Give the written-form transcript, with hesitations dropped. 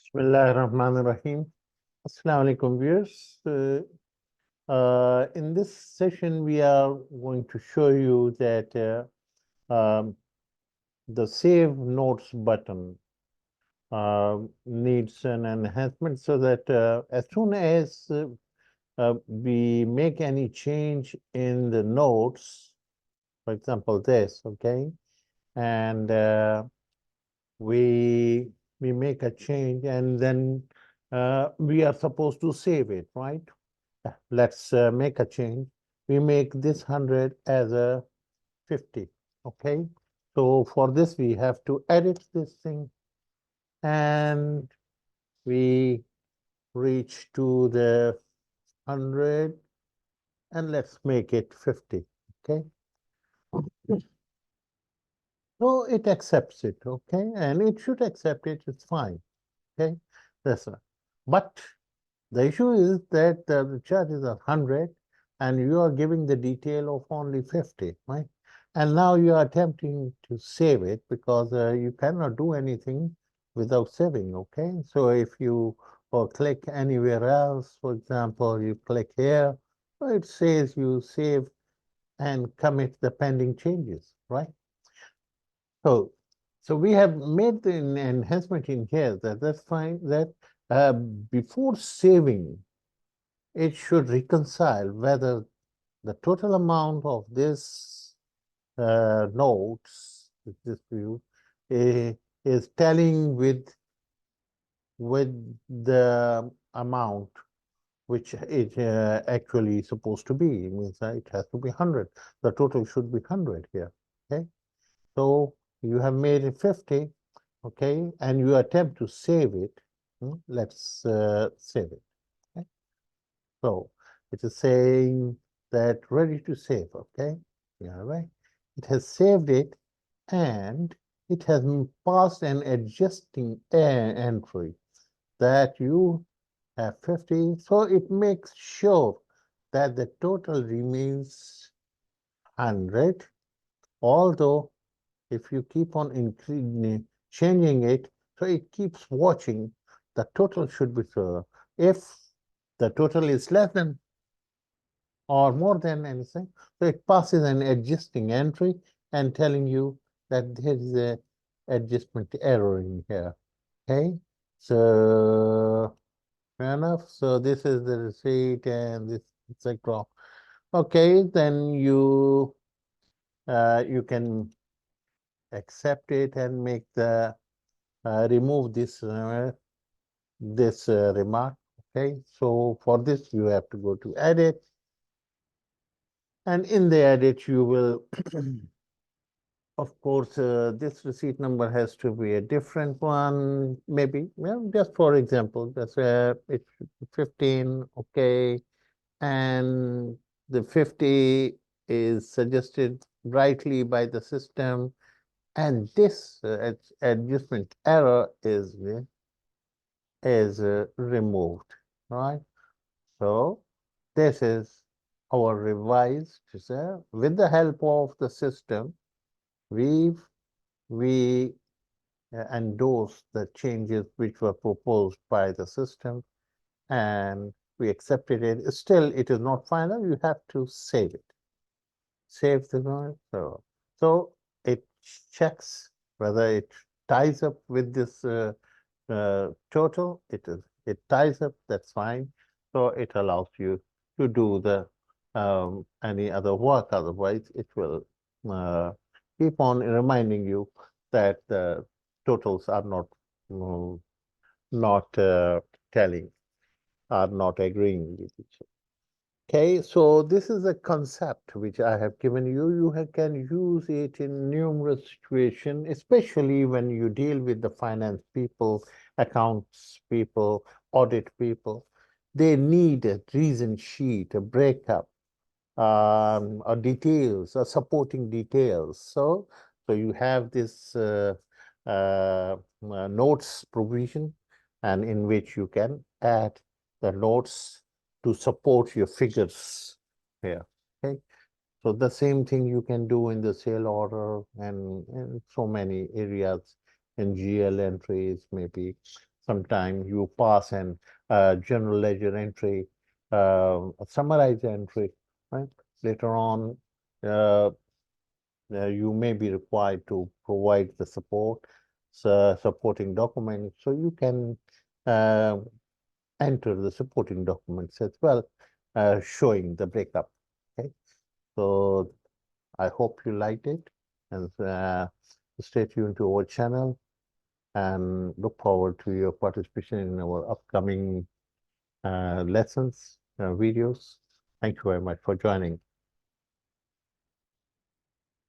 Bismillahirrahmanirrahim. Assalamu alaikum viewers. In this session, we are going to show you that the Save Notes button needs an enhancement so that as soon as we make any change in the notes, for example, this, okay, and we we make a change and then we are supposed to save it, right? Let's make a change. We make this 100 as a 50, okay? So for this, we have to edit this thing and we reach to the 100 and let's make it 50, okay? So it accepts it, okay? And it should accept it, it's fine, okay? That's right. But the issue is that the charge is 100 and you are giving the detail of only 50, right? And now you are attempting to save it because you cannot do anything without saving, okay? So if you click anywhere else, for example, you click here, well, it says you save and commit the pending changes, right? So, so we have made the enhancement in here that's fine that before saving, it should reconcile whether the total amount of this notes, this view, eh, is tallying with the amount which it actually supposed to be. It means it has to be 100. The total should be 100 here. Okay, so you have made it 50. Okay, and you attempt to save it. Let's save it. Okay? So it is saying that ready to save, okay? Yeah, right. It has saved it and it has passed an adjusting entry that you have 50. So it makes sure that the total remains 100, although if you keep on changing it, so it keeps watching, the total should be if the total is less than or more than anything. So it passes an adjusting entry and telling you that there is a adjustment error in here. Okay, so fair enough. So this is the receipt and this etc. Okay, then you can accept it and make the remove this remark. Okay, so for this you have to go to edit, and in the edit you will of course this receipt number has to be a different one, maybe, well, just for example, just it's 15, okay, and the 50 is suggested rightly by the system, and this adjustment error is removed, right? So this is our revised, with the help of the system, we endorse the changes which were proposed by the system and we accepted it. Still, it is not final. You have to save it. Save the noise. So it checks whether it ties up with this total. It ties up. That's fine. So it allows you to do the any other work. Otherwise, it will uh, keep on reminding you that the totals are um, not telling, are not agreeing with each other. Okay, so this is a concept which I have given you. You can use it in numerous situations, especially when you deal with the finance people, accounts people, audit people. They need a reason sheet, a breakup, or details, or supporting details. So you have this notes provision, and in which you can add the notes to support your figures here. Okay, so the same thing you can do in the sale order and so many areas in GL entries maybe. sometime you pass an general ledger entry, a summarized entry, right? Later on, uh, you may be required to provide the supporting documents, so you can uh, enter the supporting documents as well, showing the breakup. Okay, so I hope you liked it, and stay tuned to our channel and look forward to your participation in our upcoming lessons, videos. Thank you very much for joining.